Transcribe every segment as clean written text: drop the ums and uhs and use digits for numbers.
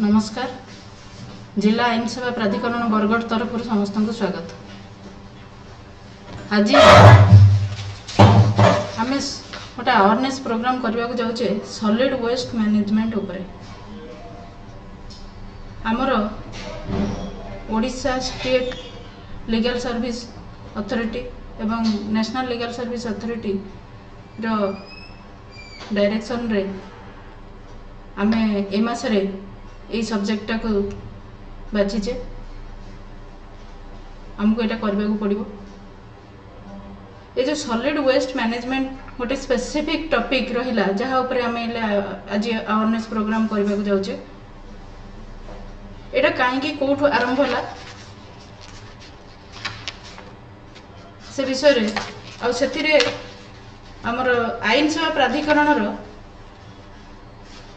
नमस्कार। जिला आईन सेवा प्राधिकरण बरगढ़ तरफ समस्त को स्वागत। आज आम गोटे अवेयरनेस प्रोग्राम करने को जाऊे सॉलिड वेस्ट मैनेजमेंट उपरे। आमर Odisha state legal service authority एवं नेशनल लीगल सर्विस अथॉरिटी रो डायरेक्शन रे आमे ए मासरे यही सब्जेक्टा को बाछीचे। आमको यहाँ करने को पड़ो। ये जो सॉलिड वेस्ट मैनेजमेंट गोटे स्पेसिफिक टॉपिक रहिला जहाँ ऊपर आम आज अवेयरनेस प्रोग्राम करने को जाऊे। यहाँ कहीं कौटू आरंभ है से विषय रे आउ से आमर आईन सेवा प्राधिकरण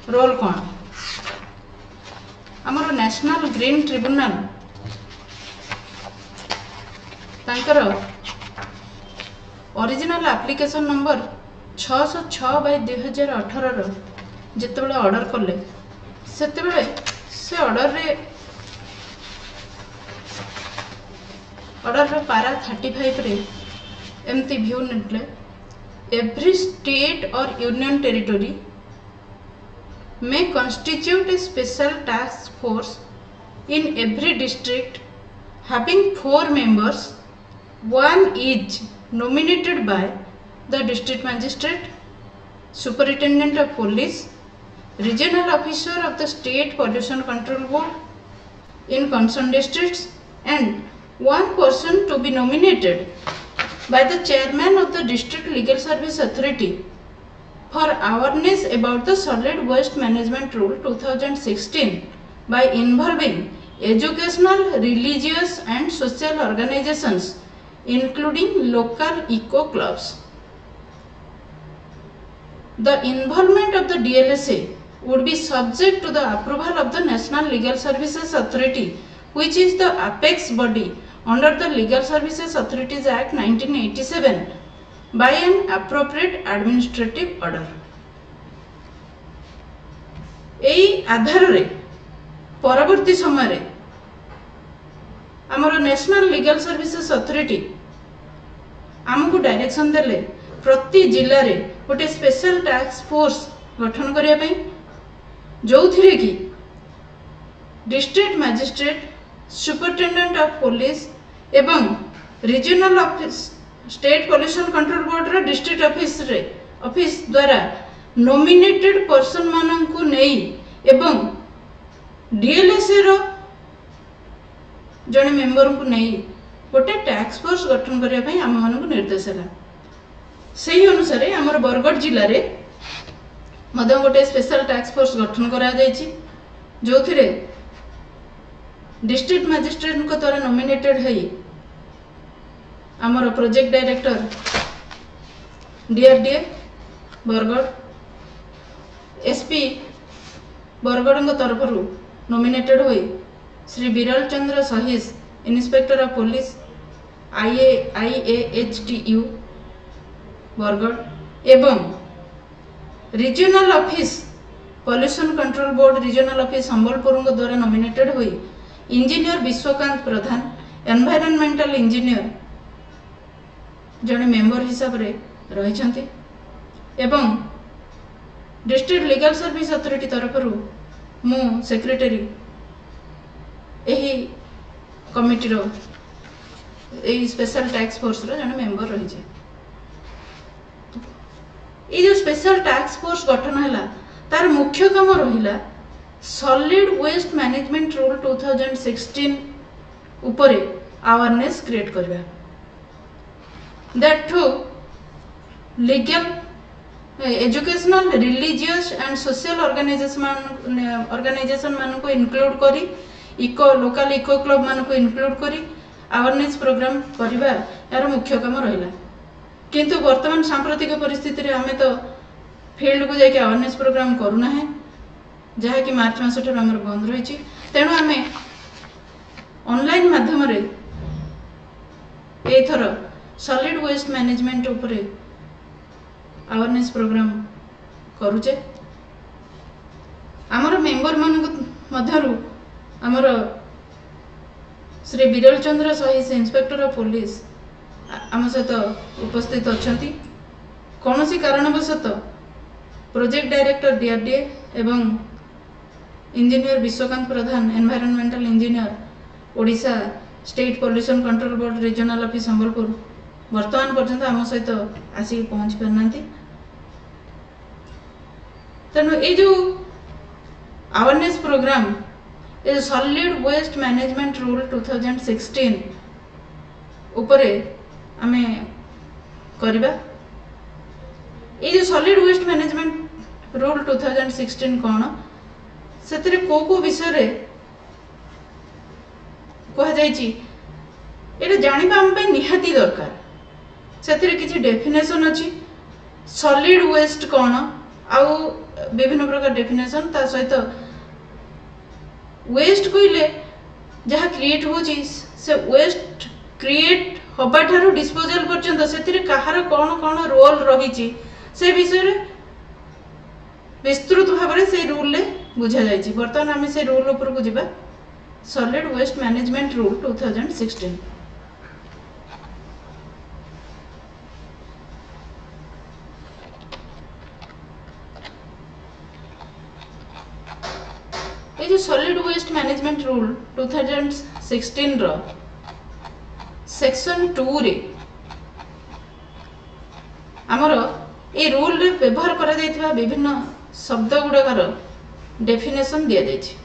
रोल कौन। आमर नेशनल ग्रीन ट्रिब्यूनल तांकर ओरिजिनल एप्लिकेशन नंबर 606/2018 जितेबले ऑर्डर कले सेतेबले से ऑर्डर पारा 35 रे एमती व्यू नेटले एवरी स्टेट और union territory may constitute a special task force in every district having 4 members, one each nominated by the district magistrate, superintendent of police, regional officer of the state pollution control board in concerned districts, and one person to be nominated by the chairman of the district legal service authority for awareness about the solid waste management rule 2016 by involving educational, religious and social organizations including local eco clubs. The involvement of the D.L.S.A would be subject to the approval of the National Legal Services Authority, which is the apex body under the Legal Services Authorities Act 1987 by an appropriate administrative order. एई आधार रे परवर्ती समय रे आमर national legal services authority आमको direction देले प्रति जिल्ला रे गोटे स्पेशल टास्क फोर्स गठन करिया पई जो थिरे कि district magistrate, superintendent of police एवं regional office state pollution control board रो डिस्ट्रिक्ट ऑफिस द्वारा नॉमिनेटेड पर्सन मानन को नेई एवं डीएलएसए रो जने मेंबर को नेई गोटे टास्क फोर्स गठन करिया पई हम मानन को निर्देश हला। सेही अनुसार हमर बरगढ़ जिल्ला रे मदन गोटे स्पेशल टास्क फोर्स गठन करा जायछि जो थिरे डिस्ट्रिक्ट मैजिस्ट्रेट को द्वारा नॉमिनेटेड हई आमर project director D.R.D.A Bargarh, SP Bargarh तरफ नॉमिनेटेड हुई Shri Biral Chandra Sahis inspector of police IAHTU Bargarh एवं regional office pollution control board regional office Sambalpur द्वारा नॉमिनेटेड हुई engineer Biswakant Pradhan environmental engineer जने मेंबर हिसाब रे रहिछंती एवं डिस्ट्रिक्ट लीगल सर्विस अथॉरिटी तरफ मु सेक्रेटरी एही कमिटी रो एही स्पेशल टास्क फोर्स रो जने मेंबर रही छे। ए जो स्पेशल टास्क फोर्स गठन हला तार मुख्य काम रहिला सॉलिड वेस्ट मैनेजमेंट रूल 2016 उपरे अवेयरनेस क्रिएट करबा। that too legal, educational, religious and social organization मान को include करी local eco club मान को include करी awareness program करिबा यार मुख्य काम रहिला। किंतु वर्तमान सांप्रतिक परिस्थिति रे हमें तो फील्ड को जाके awareness program करूना है जहा कि मार्च मास ठार हमर बंद रही छी। तेणु हमें ऑनलाइन माध्यम रे एथर सॉलिड वेस्ट मैनेजमेंट उपरे अवेयरनेस प्रोग्राम करूचे। आमर मेंबर मान मध्यरु आमर श्री बिरल चंद्र सही इंस्पेक्टर ऑफ पुलिस आम सहित उपस्थित अच्छा कौन सी कारणवशत प्रोजेक्ट डायरेक्टर D.R.D.A एवं engineer Biswakant Pradhan environmental engineer Odisha state pollution control board regional office Sambalpur वर्तमान पर्यंत आम सहित आसिक पहुंच पारना तेणु ये जो अवेयरनेस प्रोग्राम ये सॉलिड वेस्ट मैनेजमेंट रूल 2016 उपरे आमे करबा ये जो सॉलिड वेस्ट मैनेजमेंट रूल 2016 कौन से को विषय रे कह जाइए ये जानिबा हम पे निहाती दरकार से किसी डेफिनेशन अच्छी सॉलिड वेस्ट कौन आउ विभिन्न प्रकार डेफिनेशन ता सहित वेस्ट कहले जहाँ क्रिएट होची से वेस्ट क्रिएट हबा ठारू डिस्पोजल पर्यंत से कहार कौन कौन रोल रही से विषय विस्तृत भाव में से रूल ले बुझा जाइए बर्तमान आम से रूल उपर को जीवा सॉलिड वेस्ट मैनेजमेंट रूल 2016 ये जो सॉलिड वेस्ट मैनेजमेंट रूल 2016 रो सेक्शन 2 रे आमर ये रूल रे व्यवहार करा जायतिबा विभिन्न शब्द गुड़ाकर डेफिनेशन दिया जायछि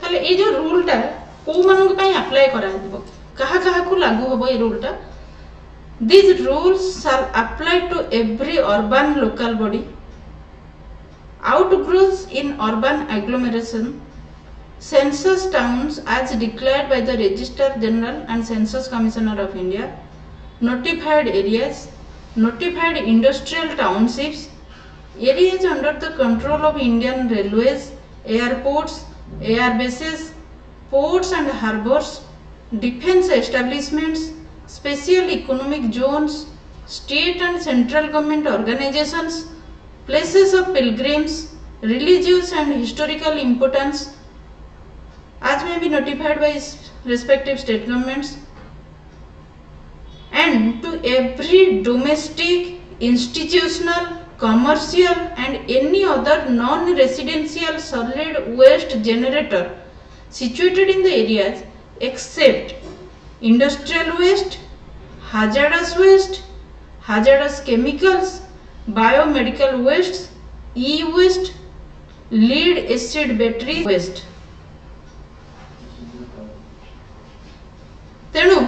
ताले ये जो रूलटा को मानक पई अप्लाई करा दिबो कहा कहा को लागू होबो ये रूलटा this rules shall apply to every urban local body outgrowths in urban agglomeration census towns as declared by the Registrar General and Census Commissioner of India notified areas notified industrial townships areas under the control of Indian Railways airports air bases ports and harbors defense establishments special economic zones state and central government organizations places of pilgrims, religious and historical importance as may be notified by respective state governments and to every domestic, institutional, commercial and any other non-residential solid waste generator situated in the areas except industrial waste, hazardous chemicals, biomedical wastes, e-waste, lead acid battery waste तेणु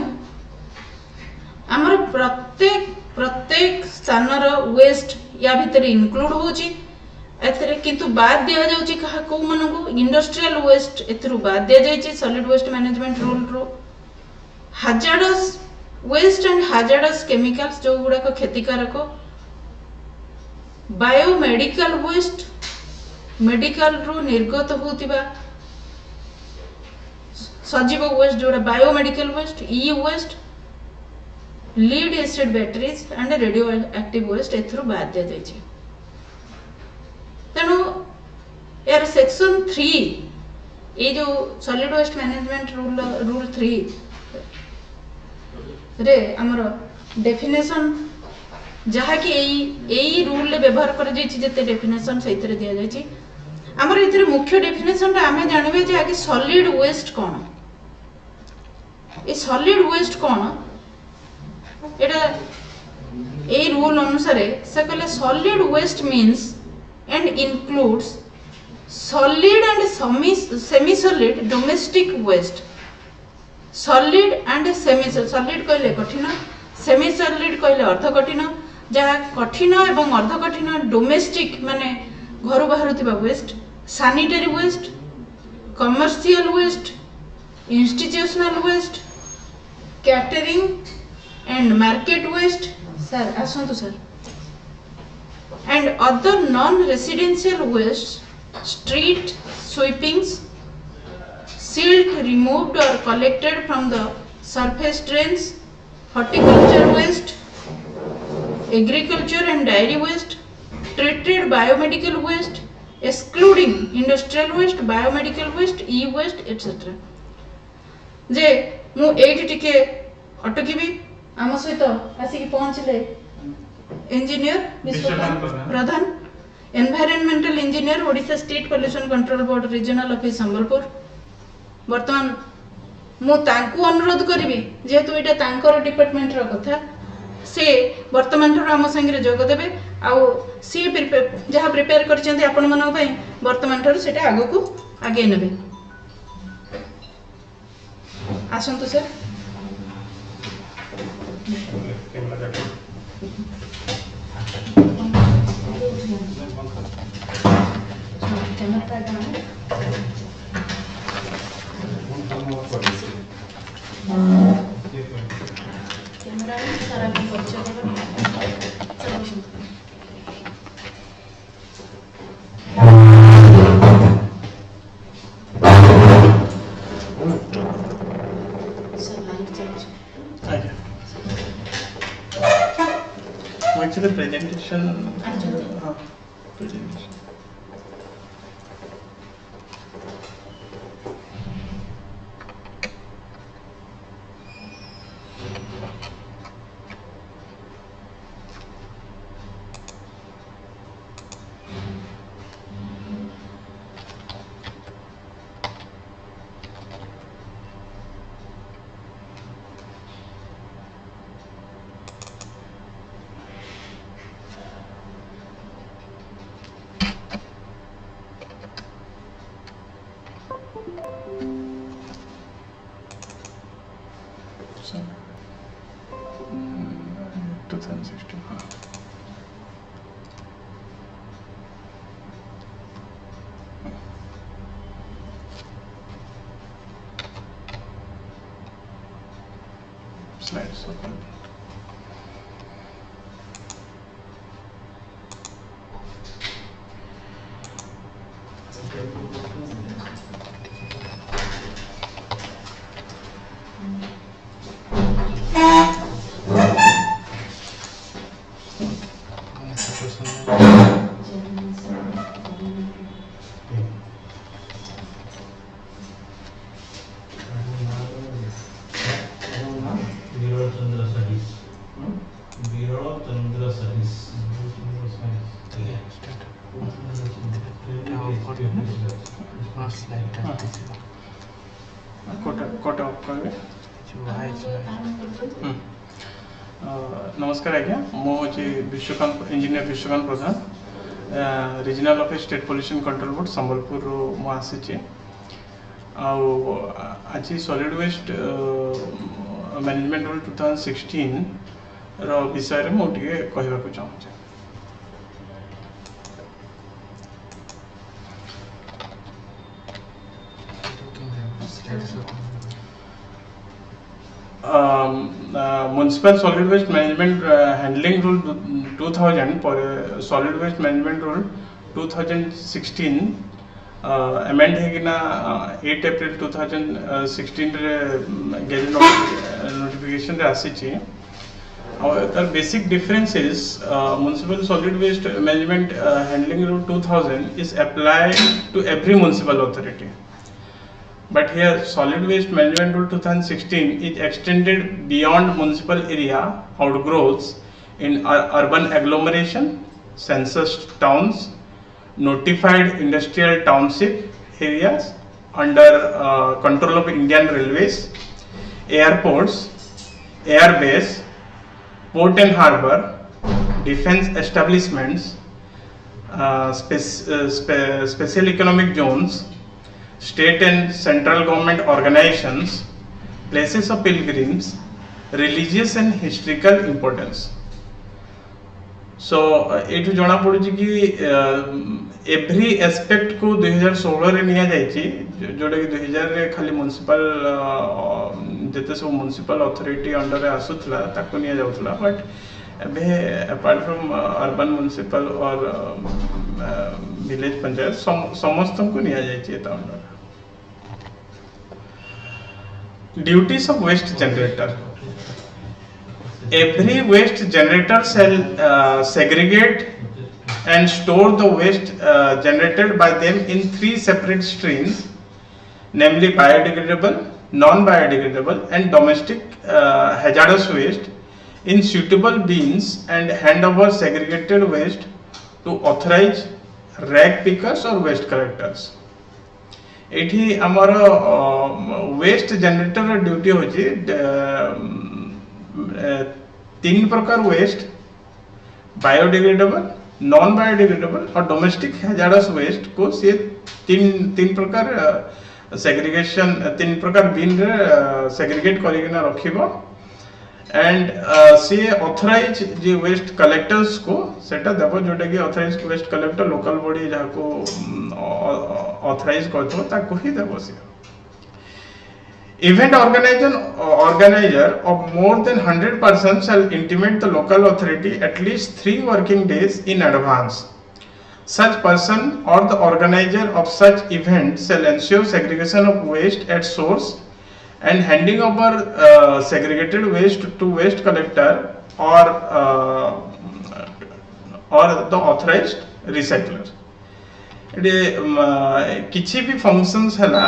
आमर प्रत्येक स्थान waste या भितर include होची एथरे किंतु बाद दिया जाउची कहा को मनकु इंडस्ट्रियल वेस्ट एथरु बाद दिया जाइची सॉलिड वेस्ट मैनेजमेंट रूल रो hazardous waste and hazardous chemicals जो गुडा को क्षतिकारक बायोमेडिकल वेस्ट मेडिकल रु निर्गत होतिबा सजीव वेस्ट जोड़ा biomedical waste e waste lead acid batteries and radioactive waste एथरु बाद दिया जाइए तेणु यार सेक्शन 3 ये जो सॉलिड वेस्ट मैनेजमेंट रूल 3 रे हमर डेफिनेशन जहा कि एई रूल ले व्यवहार कर जाइछि जते डेफिनेशन सहित दिया जाइछि हमर इतरे मुख्य डेफिनेशन ता हमें जानबे जे आगे सॉलिड वेस्ट कोन ए सॉलिड वेस्ट कोन एटा ए रूल अनुसार से कहले solid waste means and includes solid and semi solid domestic waste solid and semi solid कहले कठिन सेमी सॉलिड कहले अर्ध कठिन जहाँ कठिन एवं अर्ध कठिन डोमेस्टिक माने घर बाहर waste sanitary waste commercial waste institutional waste catering and market waste सर आसतु सर and other non residential waste street sweepings silt removed or collected from the surface drains, horticulture waste, agriculture and dairy waste, treated biomedical waste, excluding industrial waste, biomedical waste, e-waste, etc. जे मु एठी टिके अटकिबी आम सहित आसिक पहुँचले engineer Biswakant Pradhan, environmental engineer, Odisha state pollution control board regional office Sambalpur. वर्तमान मु तांकु अनुरोध करिबी जेहेतु एटा तांकर डिपार्टमेंट रो कथा, से वर्तमान ठार आम संगे जोग देबे आउ सी जहाँ प्रिपेयर करछन्ते आपण मनक पई वर्तमान ठार सेटा आगो को आगे नेबे। आसंतु sir. Actually, presentation. Presentation. So, 2016. Slides open. नमस्कार आज्ञा मो Biswakant engineer Biswakant Pradhan regional office state pollution control board Sambalpur मु आसी आज सॉलिड वेस्ट मैनेजमेंट रूल 2016 रो विषय रे मु टिके कहबा को चाहूँ। Municipal solid waste management handling rule 2000 पर solid waste management rule 2016 amend है कि ना 8 अप्रैल 2016 रे गेजेट नोटिफिकेशन रे आसी छी। और basic difference is municipal solid waste management handling rule 2000 is applied to every municipal authority. But here solid waste management rule 2016 is extended beyond municipal area outgrowths in urban agglomeration, census towns, notified industrial township areas under control of Indian Railways, airports, airbase, port and harbour, defence establishments, special economic zones, state and central government organizations, places of pilgrims, religious and historical importance. So एठु जना पड़ुची कि every aspect को 2016 रे निया जायछि, जोडा कि 2000 रे खाली municipal जते सब म्युनिसिपल अथॉरिटी अंडर रे आसुतला ताको निया जाउतला, बट एबे अपार्ट फ्रॉम अर्बन म्युनिसिपल और विलेज पंचायत समस्त को निया जायछि एता under. Duties of waste generator. Every waste generator shall segregate and store the waste generated by them in three separate streams, namely biodegradable, non-biodegradable and domestic hazardous waste in suitable bins, and hand over segregated waste to authorized rag pickers or waste collectors. एठी आमर waste generator duty होची तीन प्रकार waste, biodegradable, non biodegradable और domestic hazardous waste को से तीन प्रकार सेग्रीगेशन तीन प्रकार बिन रे सेग्रीगेट करिकिना रखिबो एंड सी ऑथराइज जे वेस्ट कलेक्टर्स को सेटा देबो जोटा कि authorize waste collector local body जहा को ऑथराइज करथो ताको ही देबो सी. Event organizer of more than 100 persons shall intimate the local authority at least 3 working days in advance. Such person or the organizer of such event shall ensure segregation of waste at source and handing over segregated waste to waste collector or the authorized recycler. किछि भी functions हला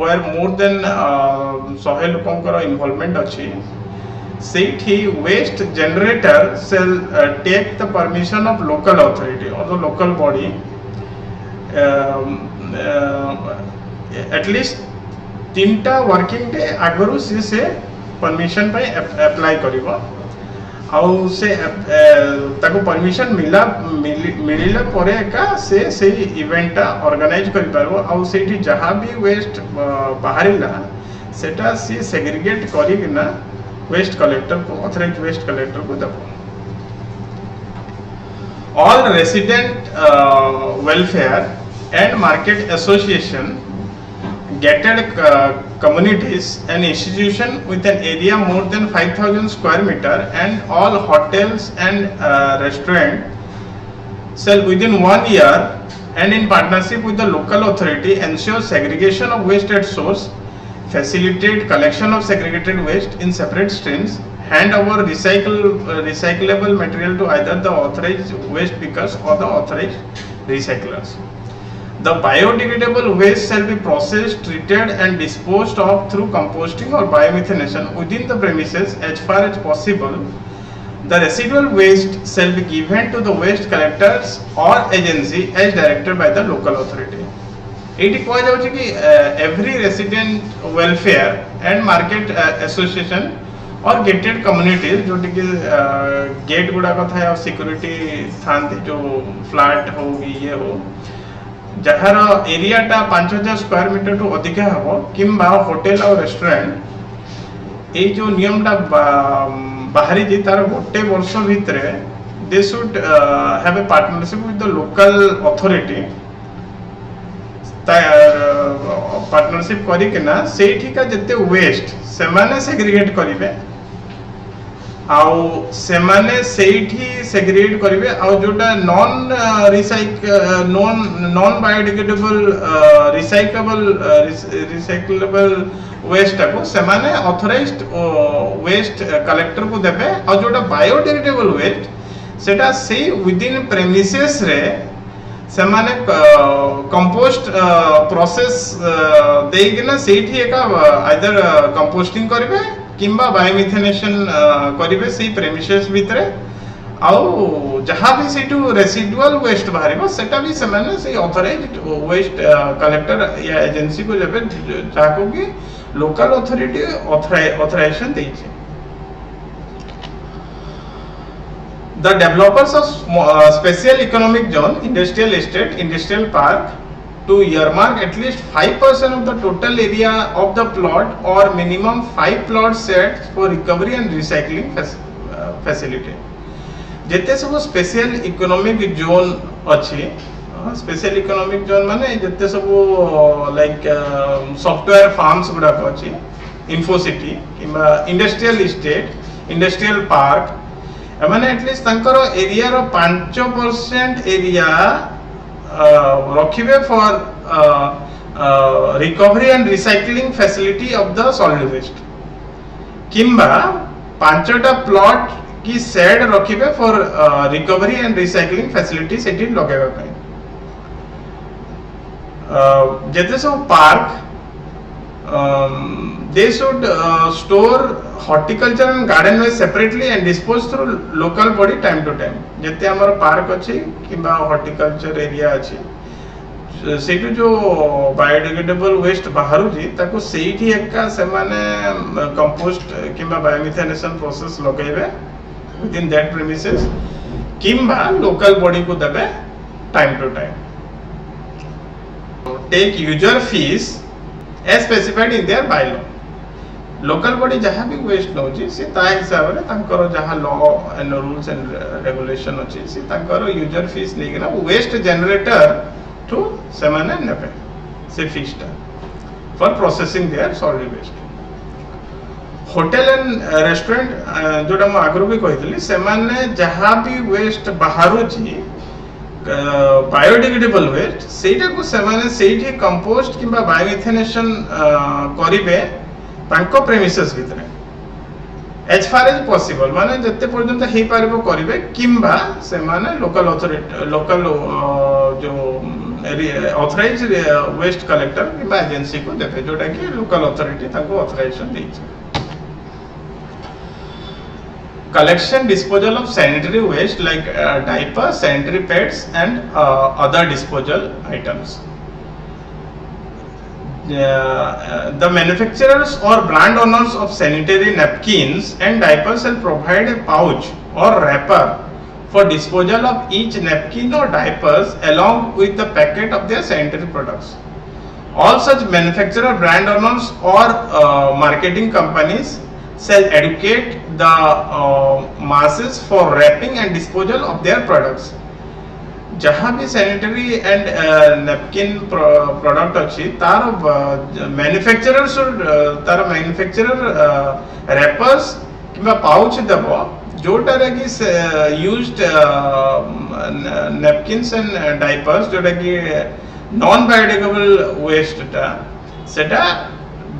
where more than 100 लोकंकर involvement अछि सेठी waste generator shall take the permission of local authority or the local body at least 3टा working day आगरू से permission पे apply करिवो आउ से ताको परमिशन मिलिला परे का से इवेंटा ऑर्गेनाइज करि पारबो आउ सेठी जहां भी वेस्ट बाहरिला सेटा से सेग्रीगेट करिकिना वेस्ट कलेक्टर को ऑथराइज्ड वेस्ट कलेक्टर को दबो. All resident welfare and market association, gated communities and institution with an area more than 5,000 square meter and all hotels and restaurant shall within 1 year and in partnership with the local authority ensure segregation of waste at source, facilitate collection of segregated waste in separate streams, hand over recyclable material to either the authorized waste pickers or the authorized recyclers. The biodegradable waste shall be processed, treated and disposed of through composting or biomethanation within the premises as far as possible. The residual waste shall be given to the waste collectors or agency as directed by the local authority. Eighty कह जाउछि कि every resident welfare and market association और gated communities जो कि gate गुडा कथा है security थांती जो flat हो ये हो जहार एरिया टा 5000 स्क्वायर मीटर टू अधिक हबो किंबा होटल और रेस्टोरेंट ए जो नियम टा बाहरी जे तार गोटे वर्ष भितरे they should have a partnership with the local authority partnership करी के ना सेठी का जते वेस्ट से माने सेग्रीगेट करिवे आउ से माने सेठी सेग्रीगेट करिवे आउ जोटा नॉन बायोडिग्रेडेबल रिसाइक्लेबल वेस्ट को से माने ऑथराइज्ड वेस्ट कलेक्टर को देबे आउ जोटा बायोडिग्रेडेबल वेस्ट सेटा से विद इन प्रेमिसेस रे से माने कंपोस्ट प्रोसेस देइकिना सेठी एका आइदर कंपोस्टिंग करिवे किंबा बायोमिथेनेशन करिवे से प्रेमिसेस भितरे आउ जहां भी सेटू रेसिडुअल वेस्ट बाहरिबो सेटा भी से माने से ऑथराइज्ड वेस्ट कलेक्टर या एजेंसी को जेबे जाको कि लोकल अथॉरिटी ऑथराइजेशन देइछे. The developers of special economic zone, industrial estate, industrial park to earmark at least 5% of the total area of the plot or minimum 5 plot sets for recovery and recycling facility. जेते सब special economic zone अछि special economic zone माने जेते सब like software firms गुडा अछि इन्फोसिटी किबा industrial estate industrial park एमाने एटलीस्ट तंकर एरिया रो 5% एरिया रखिबे for recovery and recycling facility of the solid waste किंबा पांचटा प्लॉट की शेड रखिबे for recovery and recycling facility सेठी लगाइबा पई जेते सब park they should store horticulture and garden waste separately and dispose through local body time to time जेते हमर पार्क अछि किंबा हॉर्टिकल्चर एरिया अछि सेठु जो बायोडिग्रेडेबल वेस्ट बाहरु जी ताको सेठी एका से माने कंपोस्ट किंबा बायोमिथेनेशन प्रोसेस लगाइबे विद इन दैट प्रेमिसेस किंबा लोकल बॉडी को देबे time to time take user fees as specified in their bylaw local body jaha bhi waste nochi se ta hisab re tankaro jaha law and rules and regulation अछि se tankaro user fees negina waste generator to semane nebe se fixed for processing their solid waste hotel and restaurant जोटा म आगरो भी कहितली semane jaha bhi waste baharu chi biodegradable waste सेटा को सेमाने सेठी compost किंबा biomethanation करिवे तांको प्रेमिसेस भितरे एज फार एज पॉसिबल माने जत्ते पर्यंत हे पारिबो करिवे किंबा सेमाने लोकल अथॉरिटी लोकल जो ऑथराइज वेस्ट कलेक्टर किंबा एजेंसी को देबे जोटा कि लोकल अथॉरिटी तांको ऑथराइजेशन देछि collection disposal of sanitary waste like diapers sanitary pads and other disposal items the manufacturers or brand owners of sanitary napkins and diapers shall provide a pouch or wrapper for disposal of each napkin or diapers along with the packet of their sanitary products all such manufacturer brand owners or marketing companies shall educate the masses for wrapping and disposal of their products जहाँ भी sanitary and napkin product अच्छी तार manufacturer should तार manufacturer wrappers किंबा pouch दबो जोटा रे कि used napkins and diapers जोटा कि non biodegradable waste टा सेटा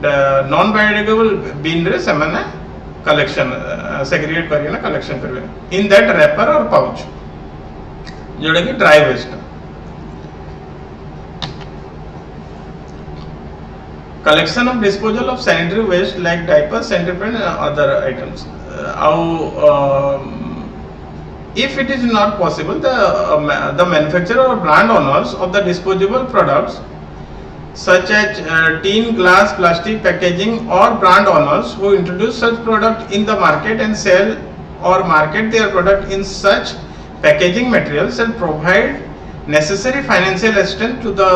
नॉन बायोडिग्रेडेबल बिन रे समान कलेक्शन सेग्रीगेट करिए ना कलेक्शन करबे इन दैट रैपर और पाउच जोड़ा कि dry waste collection of disposal of sanitary waste like diapers sanitary pad and other items if it is not possible the manufacturer or brand owners of the disposable products such as tin, glass, plastic packaging or brand owners who introduce such product in the market and sell or market their product in such packaging materials shall provide necessary financial assistance to the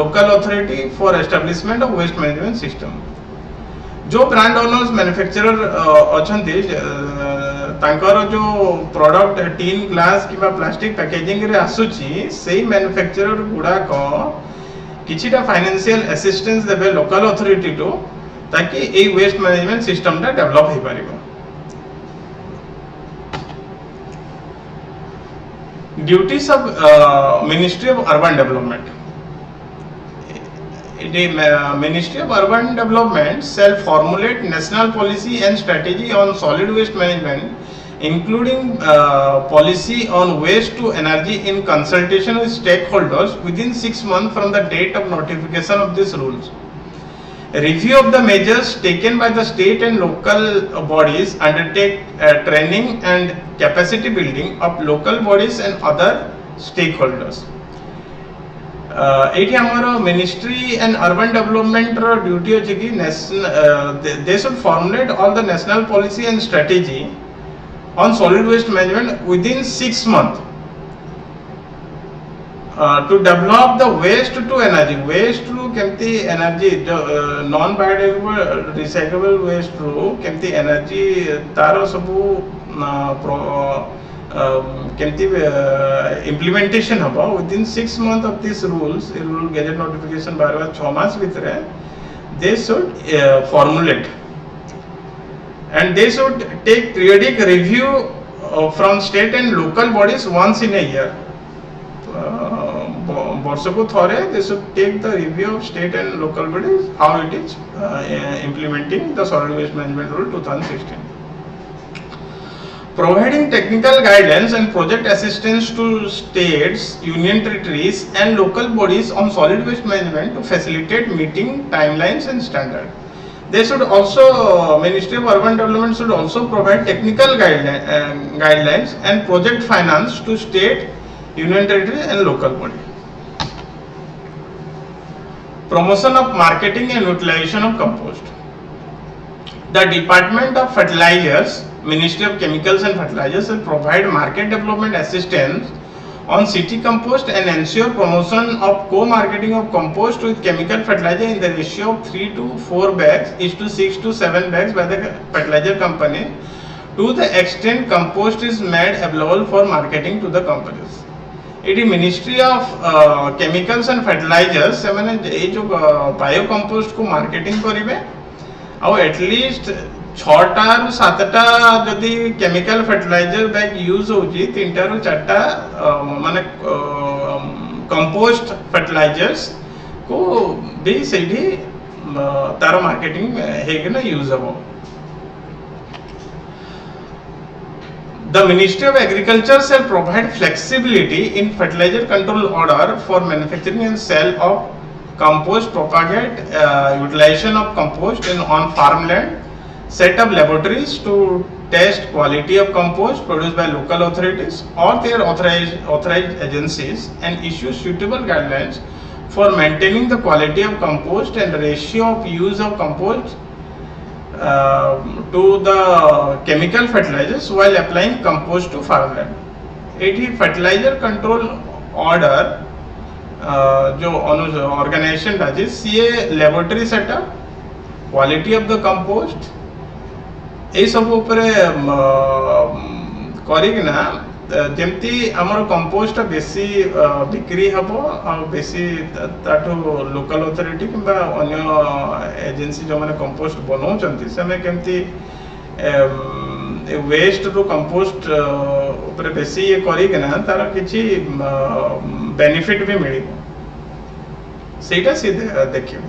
local authority for establishment of waste management system. जो brand owners manufacturer अछंती तांकर जो product tin, glass किबा plastic packaging रे आसुची सेही manufacturer गुडा को किछिटा financial assistance देबे लोकल अथॉरिटी टू ताकि ए वेस्ट मैनेजमेंट सिस्टम टा डेवलप हे पारिबो duties of ministry of urban development the Ministry of Urban Development shall formulate national policy and strategy on solid waste management including policy on waste to energy in consultation with stakeholders within 6 months from the date of notification of these rules. Review of the measures taken by the state and local bodies undertake training and capacity building of local bodies and other stakeholders. एठी हमरो ministry and urban development रो duty अछि कि they should formulate all the national policy and strategy on solid waste management within 6 months to develop the waste to केमती energy जो non biodegradable recyclable waste रो केमती energy तारो सबु केमती implementation हबा within 6 months of these rules rule gazette notification बार 6 मास भितरे they should formulate and they should take periodic review from state and local bodies once in a year ବର୍ଷକୁ ଥରେ they should take the review of state and local bodies how it is implementing the solid waste management rule 2016. Providing technical guidance and project assistance to states, union territories and local bodies on solid waste management to facilitate meeting timelines and standard. They should also, Ministry of Urban Development should also provide technical guidelines and project finance to state, union territories and local bodies. Promotion of marketing and utilization of compost. The Department of Fertilizers, Ministry of Chemicals and Fertilizers will provide market development assistance on city compost and ensure promotion of co-marketing of compost with chemical fertilizer in the ratio of 3 to 4 bags is to 6 to 7 bags by the fertilizer company to the extent compost is made available for marketing to the companies. It is Ministry of Chemicals and Fertilizers से मैंने ये जो bio compost को marketing करिवे ଆଉ at least 6टा ରୁ 7ଟା ଯଦି chemical fertiliser bag use ହେଉଛି 3ଟା ରୁ 4ଟା ମାନେ कंपोस्ट फर्टिलाइजर्स को भी ସେଇଠି तार मार्केटिंग ହେଇକିନା यूज ହେବ. The Ministry of Agriculture shall provide flexibility in fertilizer control order for manufacturing and sale of compost, propagate utilization of compost on farmland, set up laboratories to test quality of compost produced by local authorities or their authorized agencies and issue suitable guidelines for maintaining the quality of compost and ratio of use of compost to the chemical fertilizers while applying compost to farmland. एठी fertilizer control order जो organization Raje CA laboratory setup, quality of the compost ए सब ऊपरे करिकना जेमती हमर compost बेसी बिक्री हबो आ बेसी ताठो local authority किबा अन्य एजेंसी जो माने कंपोस्ट बनाउचंती सेमे केमती वेस्ट रो कंपोस्ट ऊपर बेसी ये करिकना तार किछि बेनिफिट भी मिलिबो सेटा से देखियो.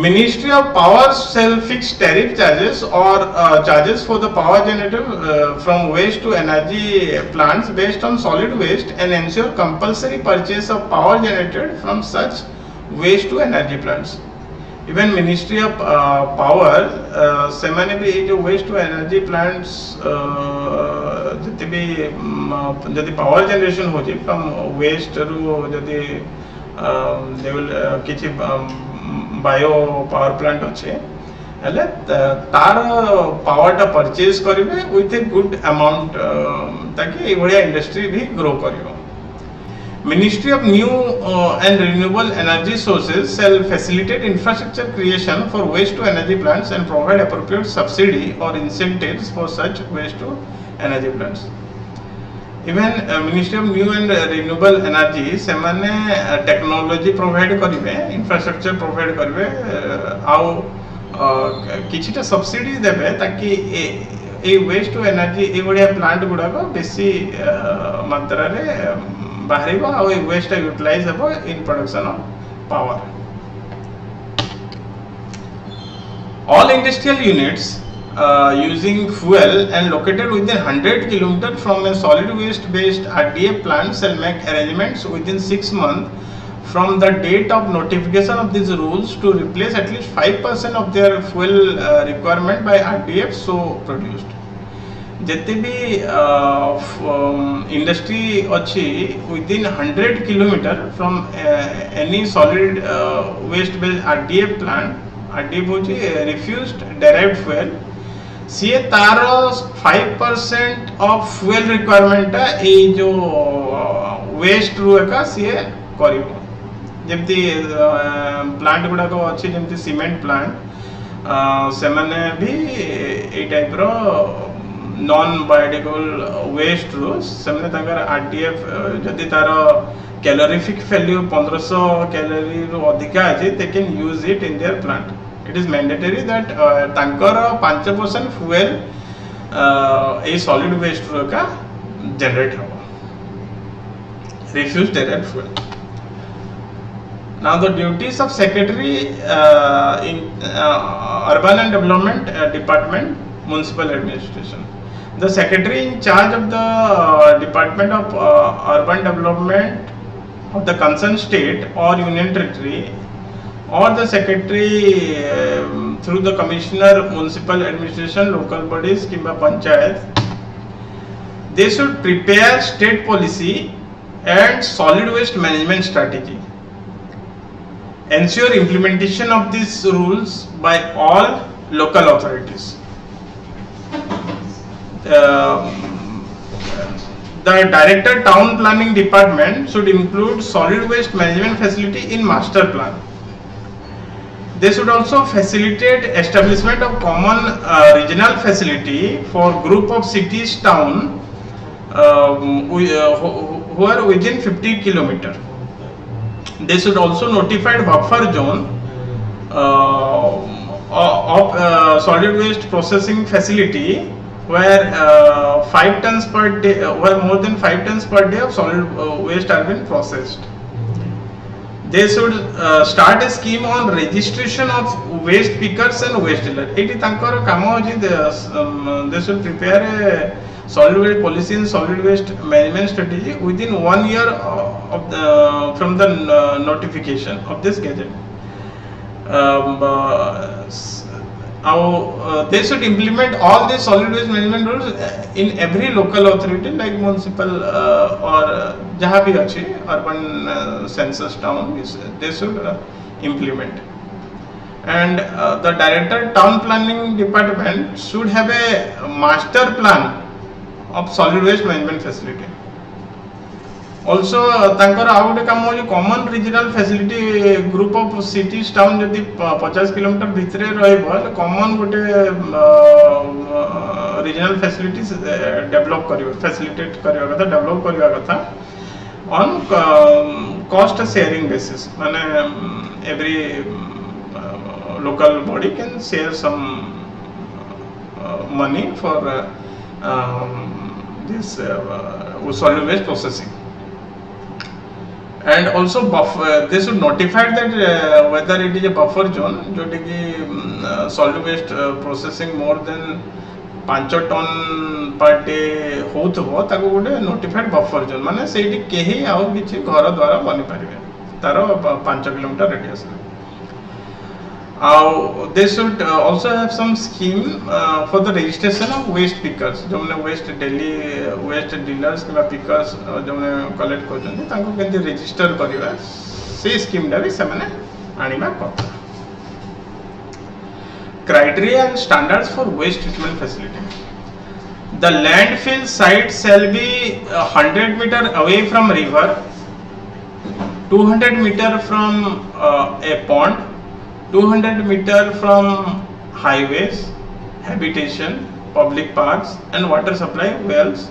Ministry of Power shall fix tariff charges or charges for the power generated from waste to energy plants based on solid waste and ensure compulsory purchase of power generated from such waste to energy plants. Even Ministry of Power से माने भी जो waste to energy plants जितने भी जदि power generation हो जाए from waste रू जदि किसी बायो पावर प्लांट अच्छे हेले तार पावर टा परचेज करिवे विथ ए गुड अमाउंट ताकि ए बढ़िया इंडस्ट्री भी grow करिवो. Ministry of New and Renewable Energy Sources shall facilitate infrastructure creation for waste to energy plants and provide appropriate subsidy or incentives for such waste to energy plants. Even Ministry of New and Renewable Energy से माने technology provide करिवे infrastructure provide करिवे आउ किछिटा subsidy देबे ताकि a waste to energy ए बढ़िया plant गुडा को बेसी मात्रा रे बाहरिबो आउ ए वेस्ट यूटिलाइज हेबो in production of power. All industrial units using fuel and located within 100 km from a solid waste based RDA plant shall make arrangements within 6 months from the date of notification of these rules to replace at least 5% of their fuel requirement by RDF so produced. जते भी industry अच्छी within 100 km from any solid waste based RDF plant, RDF होची refused derived fuel CA तार 5% of fuel requirement ए जो waste रू एका CA करिवो. जेमती plant गुडा को अछि जेमती सीमेंट प्लांट से माने भी ए टाइप रो नॉन बायोडिग्रेडेबल वेस्ट रू से माने ताकर आरटीएफ जदी तार कैलोरीफिक वैल्यू 1500 कैलोरी रो अधिक अछि they can use it in their plant. It is mandatory that तांकर 5% fuel ए solid waste रो का जनरेट हो. refuse derived fuel. Now the duties of Secretary in Urban and Development Department, Municipal Administration. The Secretary in charge of the Department of Urban Development of the concerned state or union territory, or the Secretary through the Commissioner, Municipal Administration, local bodies, kimba panchayat, they should prepare state policy and solid waste management strategy. Ensure implementation of these rules by all local authorities. The Director Town Planning Department should include solid waste management facility in master plan. They should also facilitate establishment of common regional facility for group of cities, town who are within 50 km. They should also notify buffer zone of solid waste processing facility where 5 tons per day, where more than 5 tons per day of solid waste are being processed. They should start a scheme on registration of waste pickers and waste dealers. It is tankar kaam hoji, they should prepare a solid waste policy and solid waste management strategy within 1 year of from the notification of this gazette. They should implement all the solid waste management rules in every local authority like municipal or jaha bhi achi urban census town, they should implement. And the Director Town Planning Department should have a master plan of solid waste management facility. Also तांकर आउ गोटे काम होची common regional facility group of cities town जदि 50 kilometre भितर रहइबो common गोटे regional facilities develop करियो, facilitate करियो कथा, डेवलप करियो कथा ऑन कॉस्ट शेयरिंग बेसिस, माने every local body can share some money for this solid waste processing. And also they should notify that whether it is a buffer zone Jote कि solid waste processing more than 5 ton per day होथबो ताको गोटे notified buffer zone, माने सेठी केही आउ किछि घर द्वारा बनि परिबे तारो 5 kilometre radius. They should also have some scheme for the registration of waste pickers, जो मैंने waste daily waste dealers किंवा pickers जो मैंने collect करते हैं तांको केंद्र register करिवा से scheme डाली से मैंने आनिबा कथा. Criteria and standards for waste treatment facility. The landfill site shall be 100 meter away from river, 200 meter from a pond, 200 meter from highways, habitation, public parks and water supply wells,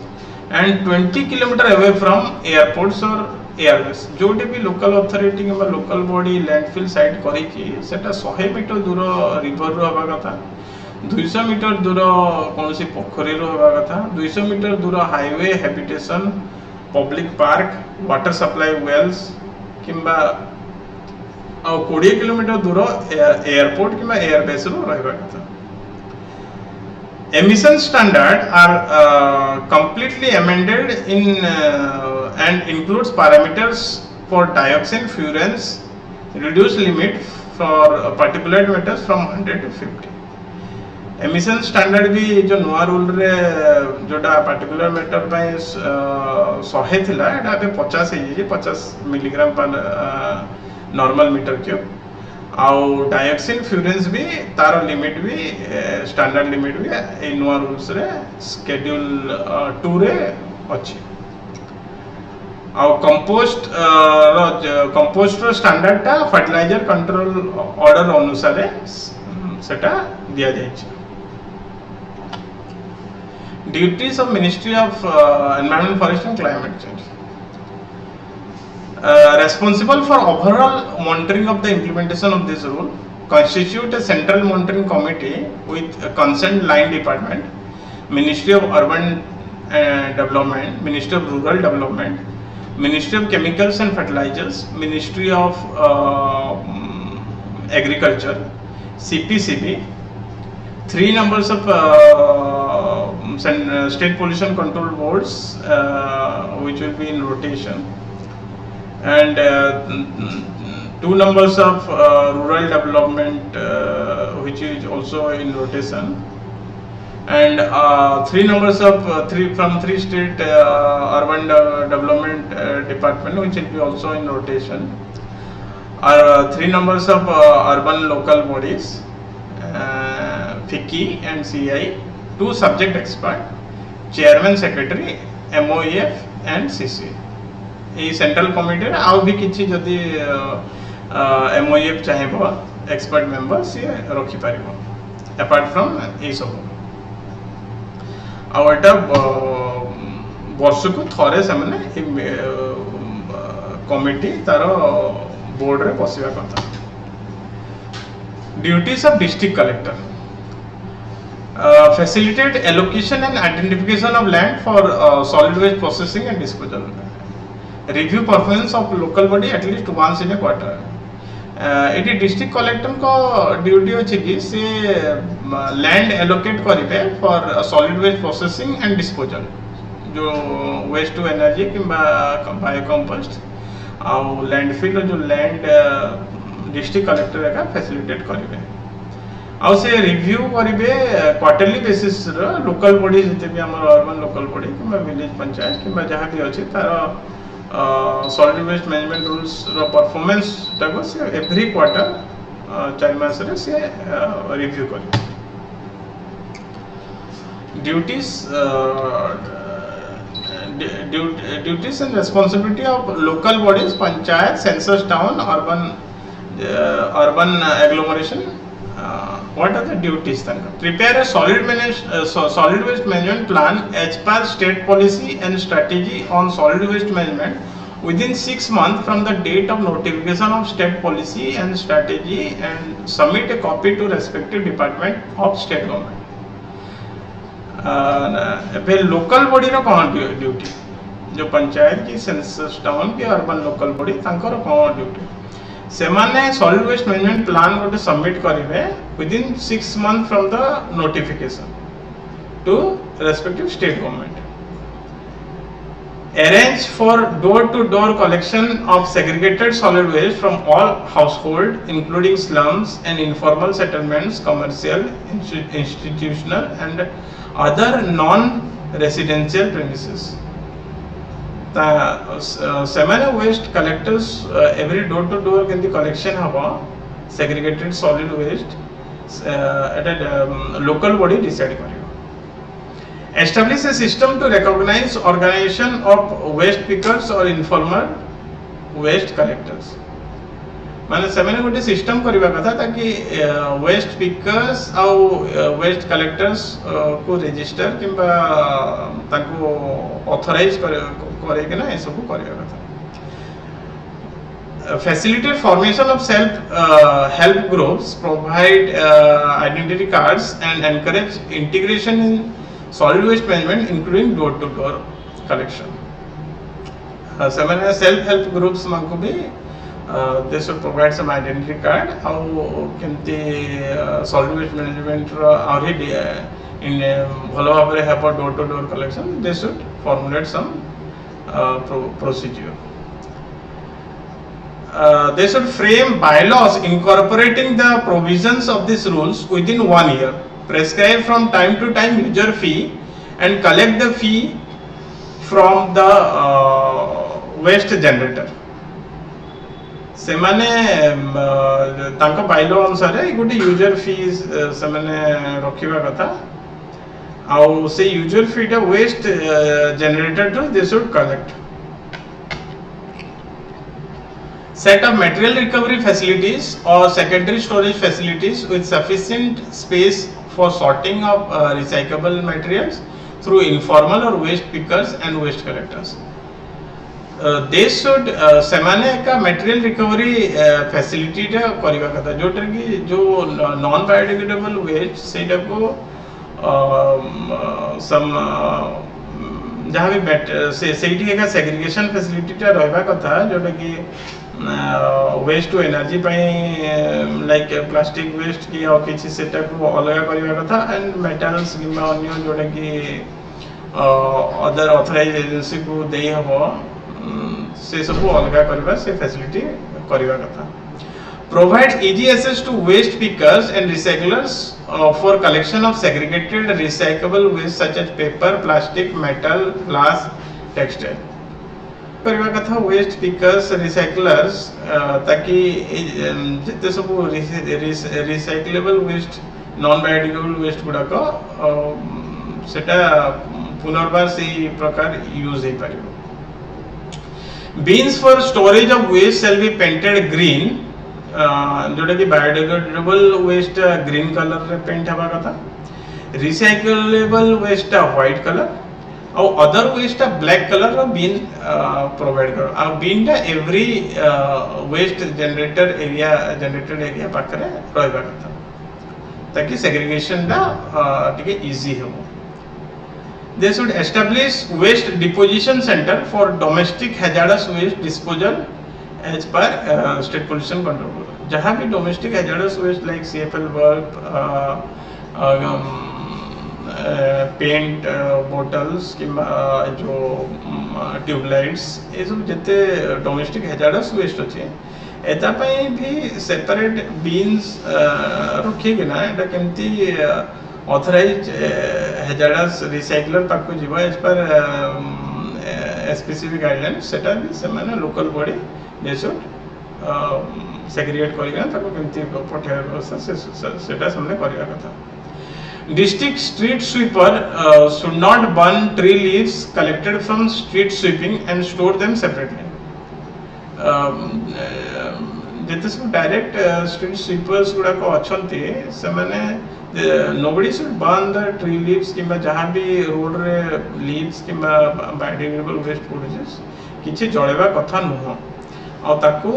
and 20 km away from airports or airways. Jote भी local authority किंवा local body landfill site करिकी सेटा 100 metre दूर river रो हवा कथा, 200 metre दूर कोनसी पोखरी रो हवा कथा, 200 मीटर दूर highway, habitation, public park, water supply wells किंबा 20 किलोमीटर दूर एयरपोर्ट किंवा एयरबेस रो रहबा कथा. Emission standard are completely amended in and includes parameters for dioxin, furans, reduced limit for particulate matters from 100 to 50. Emission standard भी जो नवा rule रे जोटा particular matter ପାଇଁ 100 थिला एटा पे 50 हे जे 50 मिलीग्राम पर नॉर्मल मीटर क्यूब. आउ डाइऑक्सिन फ्यूरेंस भी तार लिमिट भी स्टैंडर्ड लिमिट भी ए नवा रूल्स रे शेड्यूल 2 रे अछि. आउ कंपोस्ट रो स्टैंडर्ड टा फर्टिलाइजर कंट्रोल ऑर्डर अनुसार सेटा दिया जाय छै. Duties of Ministry of Environment, Forest and Climate Change. Responsible for overall monitoring of the implementation of this rule, constitute a central monitoring committee with a concerned line department, Ministry of Urban Development, Ministry of Rural Development, Ministry of Chemicals and Fertilizers, Ministry of Agriculture, CPCB, 3 numbers of state pollution control boards which will be in rotation, and 2 numbers of rural development which is also in rotation, and 3 numbers of 3 state urban development department which will be also in rotation, 3 numbers of urban local bodies, FICCI and CI, 2 subject expert, chairman secretary, MOEF and CC. ये central committee आउ भी किछि जदि MOEF चाहिए expert member C रखी पारिबो apart from ए सब आउ एटा वर्ष को थरे से माने कमिटी तार बोर्ड रे बसिबा कथा. Duties of district collector facilitate allocation and identification of land for solid waste processing and disposal. Review performance of local body at least once in a quarter. एटी डिस्ट्रिक्ट कलेक्टर को duty अच्छी कि से land allocate करेंगे for solid waste processing and disposal जो waste to energy कि bio compost आउ landfill जो लैंड डिस्ट्रिक्ट कलेक्टर एका फैसिलिटेट करेंगे आउ से रिव्यू करेंगे क्वार्टरली बेसिस लोकल बॉडी जिते भी हमर अर्बन लोकल बॉडी कि विलेज पंचायत कि जहाँ भी अच्छे तार सॉलिड वेस्ट मैनेजमेंट रूल्स रो परफॉर्मेंस टाको से एवरी क्वार्टर 4 मास रे से रिव्यू करे. Duties and responsibility of local bodies panchayat census town urban agglomeration. What are the duties? Prepare a solid waste management plan as per state policy and strategy on solid waste management within 6 months from the date of notification of state policy and strategy and submit a copy to respective department of state government. Local body रो कौन duty जो पंचायत की census town की urban local body तांकर कौन duty से माने solid waste management plan गोटे सबमिट करेंगे within 6 month from the notification to respective state government. Arrange for door to door collection of segregated solid waste from all household including slums and informal settlements commercial institutional and other non residential premises. सेमाने waste collectors every door to door केंति collection हबो segregated solid waste at local body decide करियो. Establish a system to recognise organisation of waste pickers और informal waste collectors. माने सेमाने गोटे system करबा कथा ताकि वेस्ट पिकर्स आउ वेस्ट कलेक्टर्स को रजिस्टर किंबा ताको ऑथराइज करे के ना ए सब करबा कथा. Facilitate formation of self help groups, provide identity cards and encourage integration in solid waste management including door to door collection. सेमाने self help groups मानको भी they should provide some identity card how केमती solid waste management रो आउरी in भलो भाबरे have a door to door collection they should formulate some procedure. They should frame bylaws incorporating the provisions of these rules within 1 year, prescribe from time to time user fee and collect the fee from the waste generator. से माने तांका buy low अनुसार गोटे user fees से माने रखिबा कथा आउ से यूजर फी टा waste generator to they should collect. Set up material recovery facilities or secondary storage facilities with sufficient space for sorting of recyclable materials through informal or waste pickers and waste collectors. They should सेमाने का material recovery facility टा करिबा कथा जोटर की जो non biodegradable waste सेटा को some जहाँ भी से सेग्रीगेशन फैसिलिटीटा रहा कथा जोटा कि waste to energy like plastic waste कि किसी सेटा को अलग करवा कथा एंड मेटल्स कि अन्य जोटा कि अदर ऑथराइज एजेंसी को दे हम से सब अलग करवा से फैसिलिटी करवा कथा provide easy access to waste pickers and recyclers for collection of segregated recyclable waste such as paper, plastic, metal, glass, textile. करवा कथा वेस्ट पिकर्स रिसाइक्लर्स ताकि जिते सब recyclable waste non biodegradable waste गुड़ाक सेटा पुनर्बार से प्रकार यूज हो पार bins for storage of waste shall be painted green जोटा कि बायोडिग्रेडेबल वेस्ट ग्रीन कलर रे पेंट हवा कथा रिसाइक्लेबल वेस्ट व्हाइट कलर और अदर वेस्ट ब्लैक कलर रो बीन प्रोवाइड करो आ बीन टा एवरी वेस्ट जनरेटेड एरिया पाखरे रहबा कथा ताकि सेग्रीगेशन टा टिके इजी हो they should establish waste deposition centre for domestic hazardous waste disposal as per state pollution control जहाँ भी domestic hazardous waste like CFL bulb paint bottles कि जो ट्यूबलाइट्स ये सब जिते डोमेस्टिक हैजार्डस वेस्ट अच्छे एता भी सेपरेट बीन्स रखी ना एटा केमती ऑथराइज हैजार्डस रिसाइक्लर पाक जीव एज पर स्पेसिफिक गाइडलाइन सेटा भी से माने local body they should segregate करिगा ताको केमती पठेर व्यवस्था सेटा सामने करिया कथा District street sweeper should not burn tree leaves collected from street sweeping and store them separately. जिते सब डायरेक्ट स्ट्रीट स्वीपर्स गुड़ा को अच्छंती से माने nobody should burn the tree leaves किंबा जहाँ भी रोड रे leaves किंबा biodegradable waste produces किसी जड़ेबा कथा नुह और ताको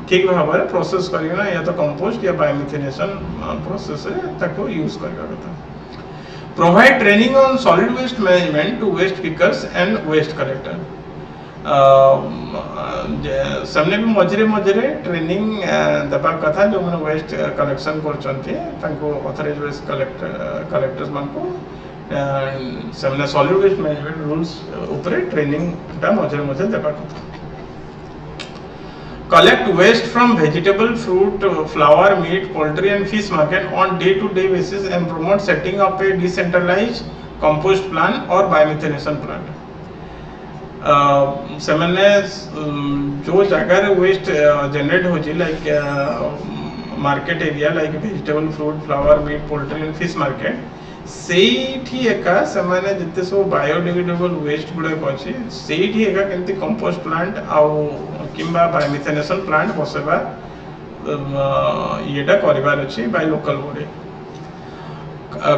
ठीक भाव में प्रोसेस करना या तो कंपोस्ट या बायोमिथेनेशन प्रोसेस ताको यूज करवा कथा provide training on solid waste management to waste pickers and waste collector सामने भी मझे ट्रेनिंग दबा कथा जो मैंने वेस्ट कलेक्शन करचंती ताको ऑथराइज्ड वेस्ट कलेक्टर्स मानको सामने सॉलिड वेस्ट मैनेजमेंट रूल्स ऊपर ट्रेनिंग टा मझे दबा कथा collect waste from vegetable, fruit, flower, meat, poultry and fish market on day-to-day basis and promote setting up a decentralized compost plant or biomethanation plant. सेमने जो जगह वेस्ट जनरेट होची like market area like vegetable fruit flower meat poultry and fish market सेठी एका सेमाने जिते सब biodegradable waste गुडा अछि सेठी एका केमती कंपोस्ट प्लांट आउ किंबा बायोमिथेनेशन प्लांट बसेबा येटा करिवार अछि by local body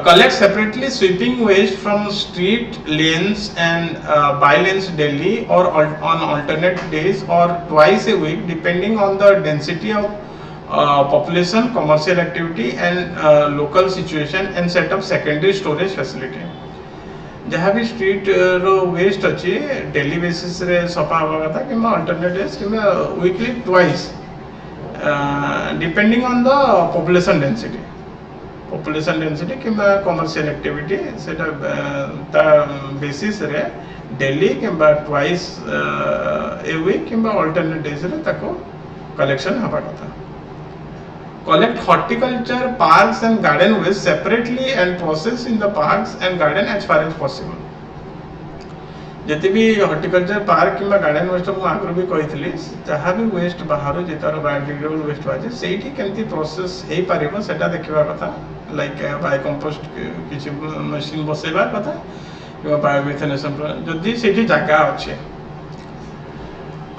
collect separately sweeping waste from street lanes and by lanes daily or on alternate days or twice a week depending on the density of population, commercial activity and local situation and set up secondary storage facility. जहाँ भी street रो waste अच्छी daily basis रे सफा हवा कथा कि alternate days कि weekly twice depending on the population density कि कमर्शियल एक्टिविटी सेटा ता बेसिस रे डेली कि ट्वाइस ए वीक कि अल्टरनेट डेज रे ताको कलेक्शन हवा कथा collect horticulture parks and garden waste separately and process in the parks and garden as far as possible जति भी हॉर्टिकल्चर पार्क किंबा गार्डन वेस्ट को आगु भी कही जहाँ भी वेस्ट बाहर जेतार बायोडिग्रेडेबल वेस्ट बाजे सेठी केमती प्रोसेस हे पारिबो सेटा देखिबा कथा लाइक बायो कंपोस्ट किछि मशीन बसेबा कथा किंबा बायोमिथेनेशन जदि सेठी जगह अछि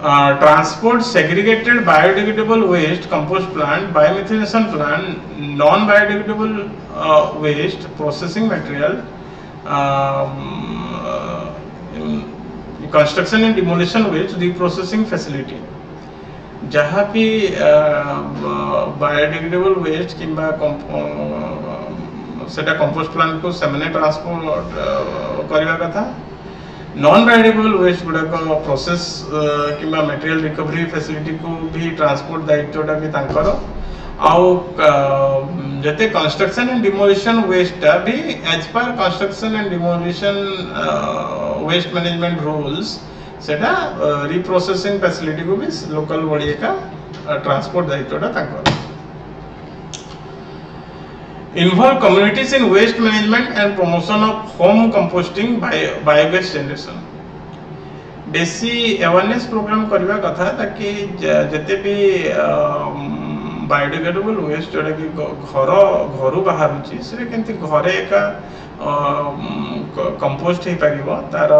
transport segregated biodegradable waste compost plant biomethanation plant non biodegradable waste processing material construction and demolition waste reprocessing facility जहाँ भी बायोडिग्रेडेबल वेस्ट किंबा सेटा कंपोस्ट प्लांट को सेमने ट्रांसपोर्ट करवा कथा नॉन बायोडिग्रेडेबल वेस्ट गुड़ाक प्रोसेस किंबा मटेरियल रिकवरी फैसिलिटी को भी ट्रांसपोर्ट दायित्वटा भी तांकर आउ जते कंस्ट्रक्शन एंड डिमोलिशन वेस्ट भी as per construction and demolition waste management rules सेटा रिप्रोसेसिंग फैसिलिटी को भी लोकल बॉडी का ट्रांसपोर्ट दायित्वटा तांकर involve communities in waste management and promotion of home composting biogas generation बेसी अवेयरनेस प्रोग्राम करवा कथा ताकि जते भी बायोडिग्रेडेबल वेस्ट जोटा कि घर बाहर से केमती घरे का कंपोस्ट हो पार तार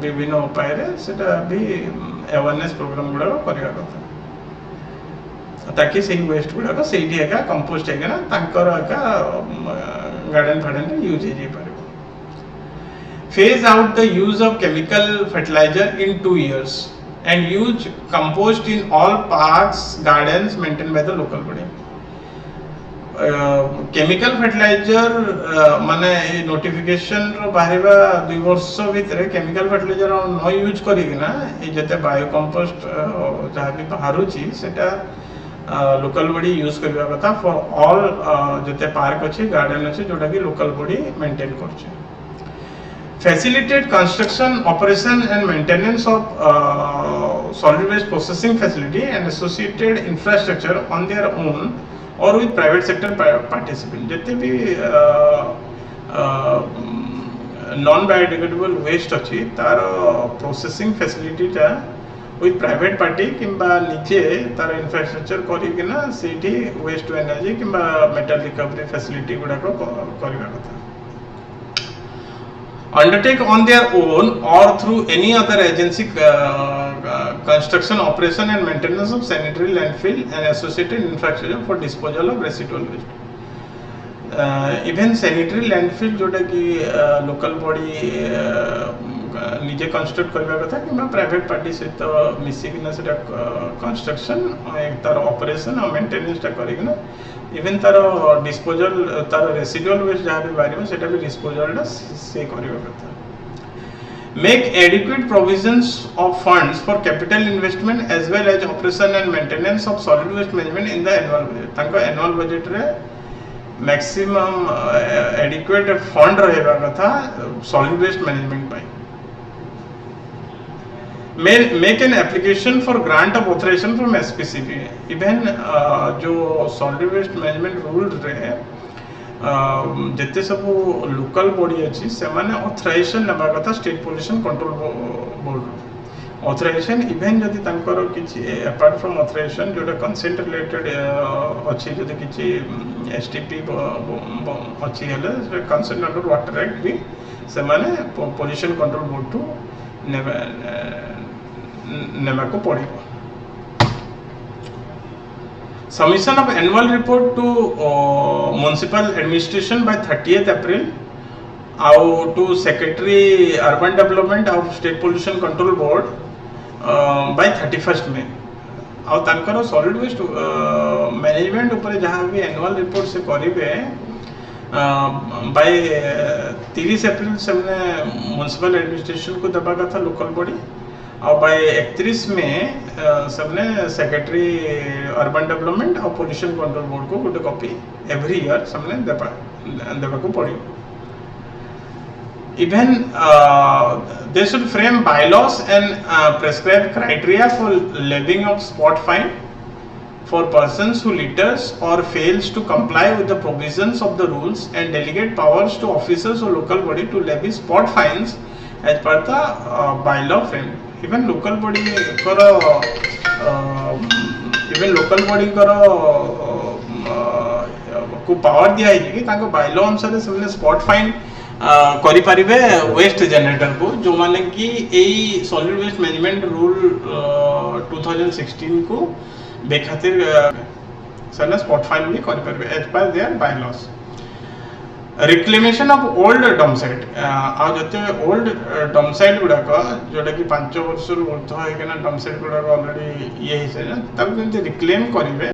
विभिन्न उपाय सेटा भी अवेयरनेस प्रोग्राम गुड़ा करवा कथा ताकि से वेस्ट गुड़ाक से कंपोस्ट है गार्डन फार्डन यूज हो phase out the use of chemical fertiliser in 2 years and use compost in all parks gardens maintained by the local body chemical fertiliser माने नोटिफिकेशन रो बाहरबा 2 वर्ष भितर केमिकल फर्टिलाइजर न यूज करिना जते बायो कंपोस्ट जहाँ भी बाहरुची सेटा लोकल बॉडी यूज करबा कथा फॉर ऑल जते पार्क अछि गार्डन अछि जोटा कि लोकल बॉडी मेंटेन करछि facilitate construction operation and maintenance of solid waste processing facility and associated infrastructure on their own or with private sector participant जते भी non biodegradable waste अछि तार processing facility ता with private party किंबा निचे तार infrastructure करिकिना सेठी वेस्ट टू एनर्जी किंबा मेटल रिकवरी फैसिलिटी गुडा को करबा कथा undertake on their own or through any other agency construction operation and maintenance of sanitary landfill and associated infrastructure for disposal of residual waste even sanitary landfill जोटा कि local body निजे construct करबा कथा कि प्राइवेट पार्टी से तो मिसिकिना सेटा construction तार ऑपरेशन और मेंटेनेंस ता करिकिना इवन तार डिस्पोजल तार रेसिडुअल वेस्ट जहाँ भी बाहर सेटा भी डिस्पोजल से करबा कथा make adequate provisions of funds for capital investment as well as operation and maintenance of solid waste management in the annual budget तांको एनुअल बजट रे मैक्सिमम एडिक्वेट फंड रहेबा कथा सॉलिड वेस्ट मैनेजमेंट पाई make an application for grant of authorization from SPCB even जो solid waste management rule रे जते सब local body अछि से माने ऑथराइजेशन लेबा कथा state pollution control board authorisation even जदि तांकर किछि अपार्ट फ्रॉम ऑथराइजेशन जोटा कंसेंट रिलेटेड अछि जदि किछि एसटीपी अछि हले कंसेंट अंडर वाटर एक्ट भी से माने पोल्यूशन कंट्रोल बोर्ड टू नेमा को पड़िबो submission of annual report to municipal administration by 30th April आउ to secretary urban development of state pollution control board by 31st May आउ तांकर सॉलिड वेस्ट मैनेजमेंट ऊपर जहां भी एनुअल रिपोर्ट से करिवे बाय 30 April से म्युनिसिपल एडमिनिस्ट्रेशन को दबा कथा लोकल बॉडी और बाय 31 में सबने सेक्रेटरी अर्बन डेवलपमेंट और पोल्यूशन कंट्रोल बोर्ड को गोटे कॉपी एवरी ईयर सबने देबा को पड़ियो even they should frame bylaws and prescribe criteria for levying of spot fine for persons who litters or fails to comply with the provisions of the rules and delegate powers to officers or local body to levy spot fines as per the bylaw frame even local body करो even local body करो को power दिया है कि तांको bylaw अनुसार से spot fine करि परिबे वेस्ट जनरेटर को जो माने कि एई सॉलिड वेस्ट मैनेजमेंट रूल 2016 को बेखातिर सने स्पॉट फाइन भी करि परिबे as per their bylaws reclamation of old dump site आ जते ओल्ड डम साइट गुडा को जोटा कि 5 वर्ष ऊर्ध्व है कि ना डम साइट गुडा ऑलरेडी ये हिसे तब रिक्लेम करिवे